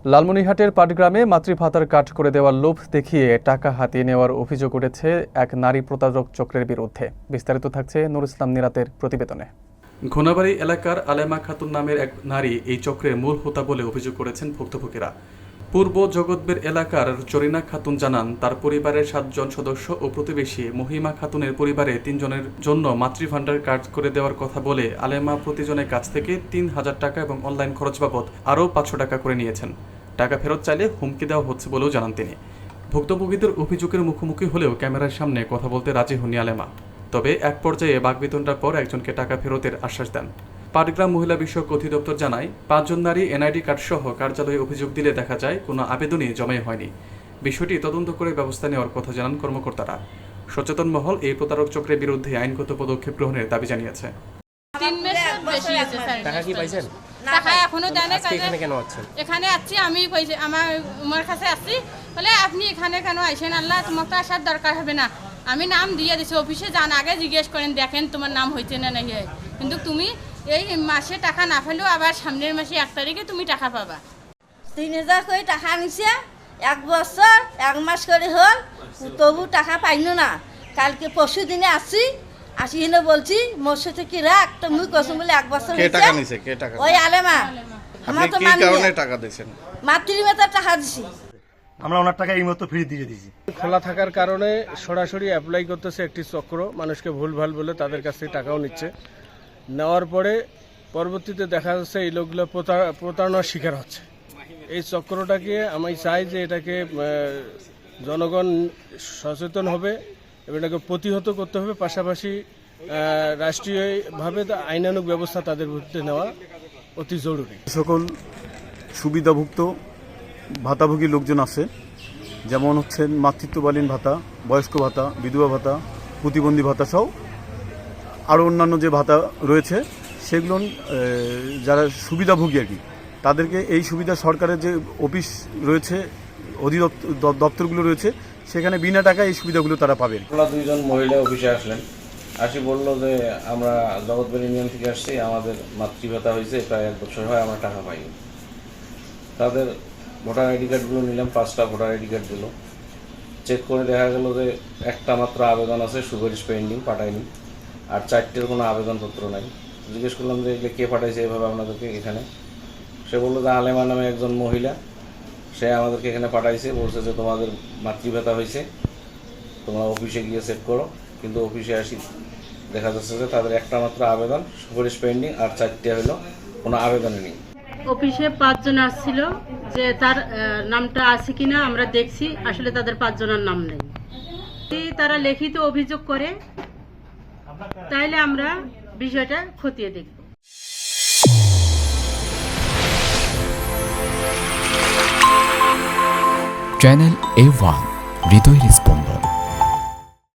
লালমনিরহাটের পাটগ্রামে মাতৃভাতার কাট করে দেওয়ার লোভ দেখিয়ে টাকা হাতিয়ে নেওয়ার অভিযোগ উঠেছে এক নারী প্রতারক চক্রের বিরুদ্ধে। বিস্তারিত থাকছে নুর ইসলাম নিরাতের প্রতিবেদনে। ঘোনাবাড়ি এলাকার আলেমা খাতুন নামের এক নারী এই চক্রের মূল হোতা বলে অভিযোগ করেছেন ভুক্তভোগীরা। পূর্ব জগৎবের এলাকার জরিনা খাতুন জানান, তার পরিবারের 7 জন সদস্য ও প্রতিবেশী মহিমা খাতুনের পরিবারে 3 জনের জন্য মাতৃভান্ডার কার্ড করে দেওয়ার কথা বলে আলেমা প্রতিজনের কাছ থেকে 3000 টাকা এবং অনলাইন খরচ বাবদ আরও 500 টাকা করে নিয়েছেন। টাকা ফেরত চাইলে হুমকি দেওয়া হচ্ছে বলেও জানান তিনি। ভুক্তভোগীদের অভিযোগের মুখোমুখি হলেও ক্যামেরার সামনে কথা বলতে রাজি হননি আলেমা। তবে এক পর্যায়ে বাকবিতণ্ডার পর একজনকে টাকা ফেরতের আশ্বাস দেন। পাটগ্রাম মহিলা বিষয়ক অধিদপ্তর জানায়, 5 জন নারী এনআইডি কার্ড সহ কার্যালয়ে অভিযোগ দিলে দেখা যায় কোনো আবেদনই জমাই হয়নি। বিষয়টি তদন্ত করে ব্যবস্থা নেওয়ার কথা জানান কর্মকর্তারা। সচেতন মহল এই প্রতারক চক্রের বিরুদ্ধে আইনগত পদক্ষেপ গ্রহণের দাবি জানিয়েছে। 3 মাসের বেশি হয়েছে স্যার। টাকা কি পাইছেন? টাকা এখনো দেন নাই। এখানে কেন আছেন? এখানে আছি আমি আমার কাছে আসছি বলে আপনি এখানে কেন আইছেন? আল্লাহ তোমাকে আসার দরকার হবে না, আমি নাম দিয়ে দিছি। অফিসে যান, আগে জিজ্ঞেস করেন দেখেন তোমার নাম হয়েছে না নাই। কিন্তু তুমি এই মাসে টাকা না পেলেও আবার সামনের মাসে 1 তারিখে তুমি টাকা পাবা। 3000 করে টাকা নিছে, 1 বছর 1 মাস করে হল, তবু টাকা পাইনো না। কালকে পরশু দিনে আসি হিনে বলছি মোর সাথে কি রাখ, তো মুই কসম বলে 1 বছর কে টাকা নিছে? কে টাকা? ওই আলেমা। আপনি কি কারণে টাকা দিয়েছেন? মাতৃভাতার টাকা দিছি। আমরা ওনার টাকা এই মতো ফিরে দিয়ে দিয়েছি। খোলা থাকার কারণে সরাসরি অ্যাপ্লাই করতেছে একটি চক্র, মানুষকে ভুলভাল বলে তাদের কাছ থেকে টাকাও নিচ্ছে। নেওয়ার পরে পরবর্তীতে দেখা যাচ্ছে এই লোকগুলো প্রতারণার শিকার হচ্ছে। এই চক্রটাকে আমি চাই যে এটাকে জনগণ সচেতন হবে এবং এটাকে প্রতিহত করতে হবে। পাশাপাশি রাষ্ট্রীয়ভাবে আইনানুগ ব্যবস্থা তাদের বিরুদ্ধে নেওয়া অতি জরুরি। সকল সুবিধাভুক্ত ভাতাভোগী লোকজন আছে, যেমন হচ্ছেন মাতৃত্বকালীন ভাতা, বয়স্ক ভাতা, বিধবা ভাতা, প্রতিবন্ধী ভাতা সহ আরও অন্যান্য যে ভাতা রয়েছে সেগুলো যারা সুবিধাভোগী আর কি, তাদেরকে এই সুবিধা সরকারের যে অফিস রয়েছে, অধিদপ্তর দপ্তরগুলো রয়েছে, সেখানে বিনা টাকায় এই সুবিধাগুলো তারা পাবে। আমরা 2 জন মহিলা অফিসে আসলেন, আসি বললো যে আমরা জগৎবাড়ি ইউনিয়ন থেকে আসছি, আমাদের মাতৃভাতা হয়েছে, প্রায় 1 বছর হয় আমরা টাকা পাইনি। তাদের ভোটার আইডি কার্ডগুলো নিলাম, 5টা ভোটার আইডি কার্ড দিল। চেক করে দেখা গেল যে একটা মাত্র আবেদন আছে, সুপারিশ পেন্ডিং, পাঠায়নি। আর 4টের কোনো আবেদনপত্র নাই। জিজ্ঞেস করলাম যে এগুলো কে পাঠাইছে এভাবে আপনাদেরকে এখানে? সে বললো যে আলেমা নামে একজন মহিলা, সে আমাদেরকে এখানে পাঠাইছে, বলছে যে তোমাদের মাতৃভাতা হয়েছে, তোমরা অফিসে গিয়ে চেক করো। কিন্তু অফিসে আসি দেখা যাচ্ছে যে তাদের একটা মাত্র আবেদন, সুপারিশ পেন্ডিং, আর 4টে হলো কোনো আবেদনই নেই। অফিসে 5 জন আসছিল, যে তার নামটা আছে কিনা আমরা দেখছি, আসলে তাদের 5 জনের নাম নেই। তারা লিখিত অভিযোগ করে, তাইলে আমরা বিষয়টা খতিয়ে দেখব। চ্যানেল A1 হৃদয়ের স্পন্দন।